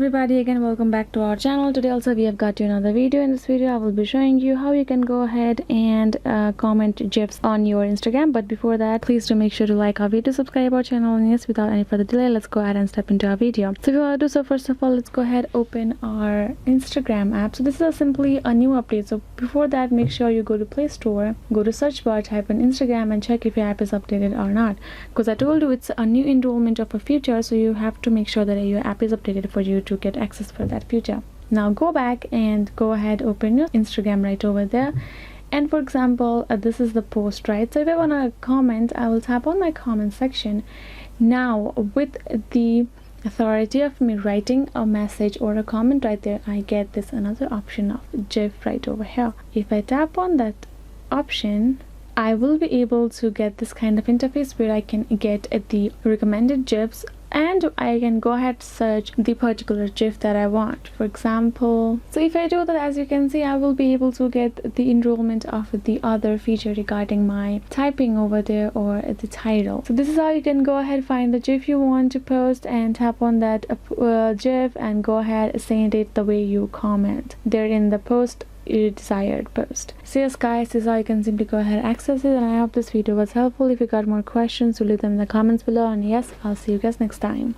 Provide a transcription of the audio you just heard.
everybody, again welcome back to our channel. Today also we have got you another video. In this video I will be showing you how you can go ahead and comment GIFs on your Instagram. But before that, please do make sure to like our video, subscribe our channel, and yes, without any further delay, let's go ahead and step into our video. So if you want to do so, first of all, let's go ahead, open our Instagram app. So this is simply a new update. So before that, make sure you go to Play Store, go to search bar, type in Instagram, and check if your app is updated or not, because I told you it's a new enrollment of a feature, so you have to make sure that your app is updated for you to get access for that feature. Now go back and go ahead, open your Instagram right over there, and for example, this is the post, right? So if I want to comment, I will tap on my comment section. Now with the authority of me writing a message or a comment right there, I get this another option of GIF right over here. If I tap on that option, I will be able to get this kind of interface where I can get the recommended GIFs, and I can go ahead search the particular GIF that I want. For example, so if I do that, as you can see, I will be able to get the enrollment of the other feature regarding my typing over there or the title. So this is how you can go ahead, find the GIF you want to post and tap on that GIF and go ahead, send it the way you comment there in the post, your desired post. So yes guys, this is how you can simply go ahead and access it, and I hope this video was helpful. If you got more questions, do leave them in the comments below, and yes, I'll see you guys next time.